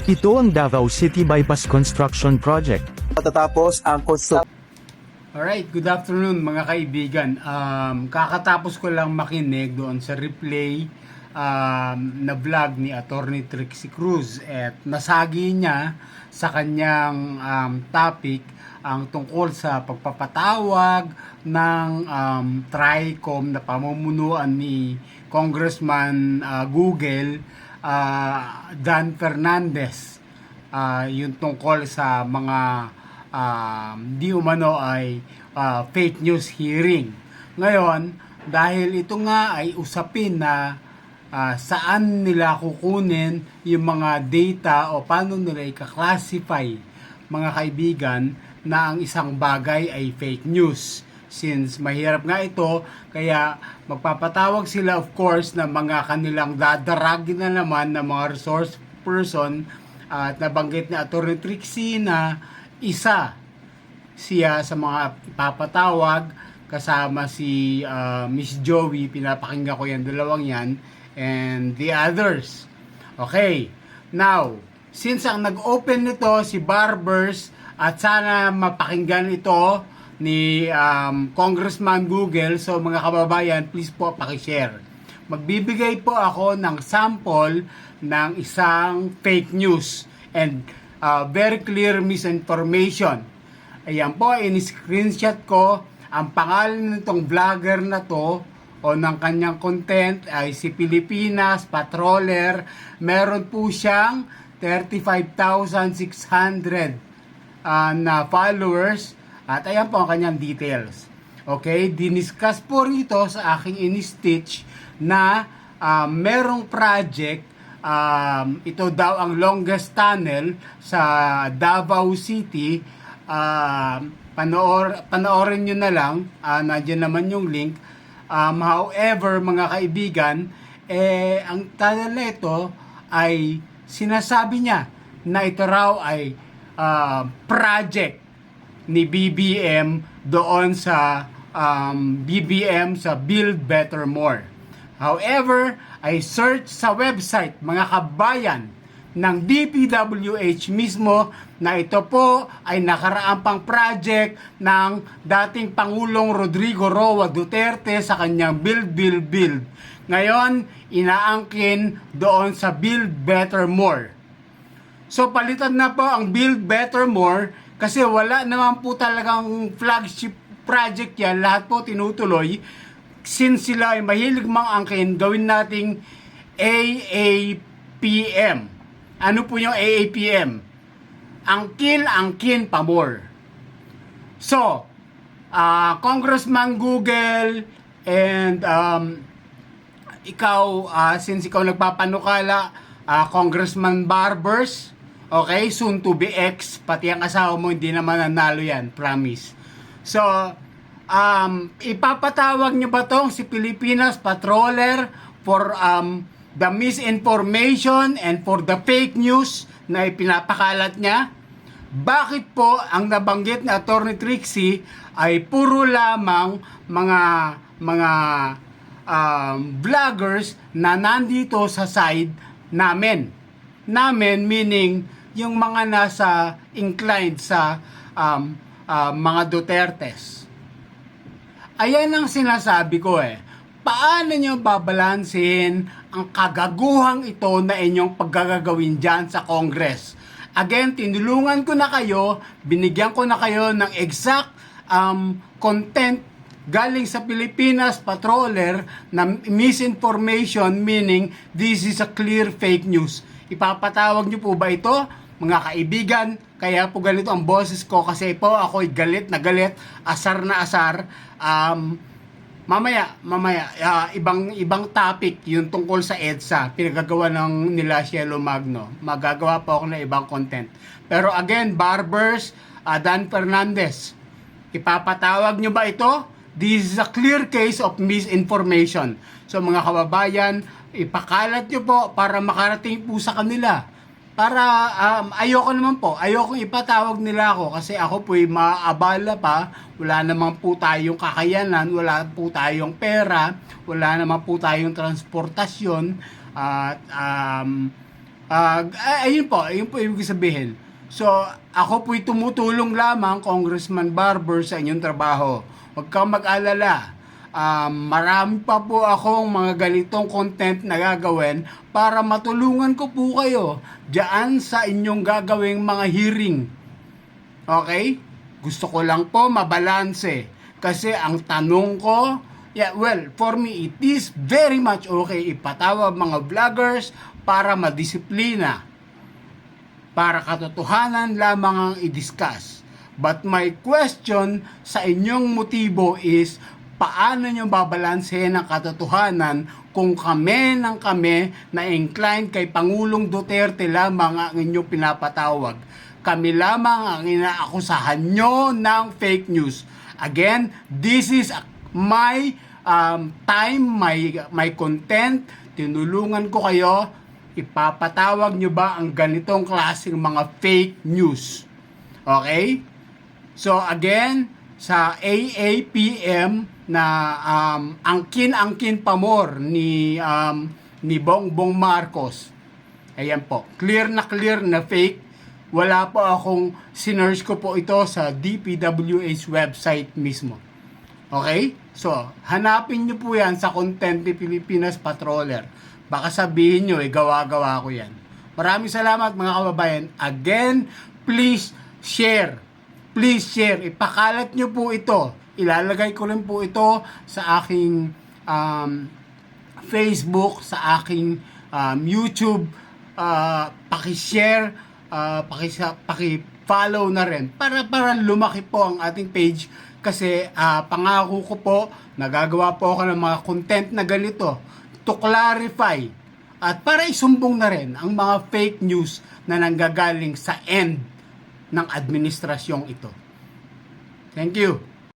Ito ang Davao City Bypass Construction Project. Matatapos ang construction. Alright, good afternoon mga kaibigan. Kakatapos ko lang makinig doon sa replay na vlog ni Attorney Trixie Cruz at nasagi niya sa kanyang topic ang tungkol sa pagpapatawag ng TRICOM na pamumunuan ni Congressman Google Dan Fernandez, yung tungkol sa mga di umano ay fake news hearing. Ngayon, dahil ito nga ay usapin na saan nila kukunin yung mga data o paano nila i-classify, mga kaibigan, na ang isang bagay ay fake news. Since mahirap nga ito, kaya magpapatawag sila of course ng mga kanilang dadaragin na naman ng mga resource person at nabanggit ni Atty. Trixie na isa siya sa mga ipapatawag kasama si Miss Joey, pinapakinggan ko yan dalawang yan, and the others. Okay, now, since ang nag-open nito si Barbers at sana mapakinggan ito ni Congressman Google, so mga kababayan, please po pakishare. Magbibigay po ako ng sample ng isang fake news and very clear misinformation. Ayan po, in-screenshot ko. Ang pangalan nitong vlogger na to o ng kanyang content ay si Pilipinas Patroller. Meron po siyang 35,600 na followers. At ayan po ang kanyang details. Okay, diniscuss po rito sa aking in-stitch na merong project, ito daw ang longest tunnel sa Davao City. Panoorin nyo na lang, nandiyan naman yung link. However, mga kaibigan, ang tunnel na ito ay sinasabi niya na ito raw ay project ni BBM doon sa BBM sa Build Better More. However, I search sa website, mga kabayan, ng DPWH mismo na ito po ay nakaraang pang project ng dating Pangulong Rodrigo Roa Duterte sa kanyang Build. Ngayon, inaangkin doon sa Build Better More. So, palitan na po ang Build Better More kasi wala naman po talagang flagship project yan. Lahat po tinutuloy. Since sila ay mahilig mangangkin, gawin nating AAPM. Ano po yung AAPM? Angkin pa more. So, Congressman Google and ikaw, since ikaw nagpapanukala, Congressman Barbers, okay, soon to be ex, pati ang asawa mo, hindi naman nanalo yan, promise. So, ipapatawag nyo ba tong si Pilipinas Patroller for the misinformation and for the fake news na ipinapakalat niya? Bakit po ang nabanggit na Attorney Trixie ay puro lamang mga vloggers na nandito sa side namin? Namin meaning yung mga nasa inclined sa mga Dutertes. Ayan ang sinasabi ko Paano nyo babalansin ang kagaguhang ito na inyong paggagawin dyan sa Congress? Again, tinulungan ko na kayo, binigyan ko na kayo ng exact content galing sa Pilipinas Patroller na misinformation, meaning this is a clear fake news. Ipapatawag nyo po ba ito, mga kaibigan? Kaya po ganito ang boses ko kasi po ako'y galit na galit, asar na asar. Mamaya, ibang topic yung tungkol sa EDSA, pinagagawa ng nila Cielo Magno. Magagawa po ako ng ibang content. Pero again, Barbers, Dan Fernandez, ipapatawag nyo ba ito? This is a clear case of misinformation. So mga kababayan, ipakalat nyo po para makarating po sa kanila. Para ayoko ipatawag nila ako kasi ako po'y maabala pa, wala naman po tayong kakayanan, wala po tayong pera, wala naman po tayong transportasyon, at Ayun po ibig sabihin. So, ako po'y tumutulong lamang, Congressman Barber, sa inyong trabaho. Huwag kang mag-alala. Marami pa po akong mga ganitong content na gagawin para matulungan ko po kayo diyan sa inyong gagawing mga hearing. Okay? Gusto ko lang po mabalanse. Kasi ang tanong ko, for me, it is very much okay ipatawag mga vloggers para madisiplina. Para katotohanan lamang ang i-discuss. But my question sa inyong motibo is, paano nyo babalansehin ang katotohanan kung kami na inclined kay Pangulong Duterte lamang ang inyong pinapatawag? Kami lamang ang inaakusahan nyo ng fake news. Again, this is my time, my content. Tinulungan ko kayo. Ipapatawag nyo ba ang ganitong klaseng mga fake news? Okay? So again, sa AAPM na angkin pamor ni Bongbong Marcos. Ayan po, clear na fake. Wala po akong sinearch ko po ito sa DPWH website mismo. Okay? So, hanapin nyo po yan sa content ni Pilipinas Patroller. Baka sabihin nyo, gawa-gawa ko yan. Maraming salamat mga kababayan. Again, please share. Please share. Ipakalat nyo po ito. Ilalagay ko rin po ito sa aking Facebook, sa aking YouTube. Paki-share, paki-follow na rin para lumaki po ang ating page. Kasi pangako ko po, nagagawa po ako ng mga content na ganito to clarify at para isumbong na rin ang mga fake news na nanggagaling sa end ng administrasyong ito. Thank you.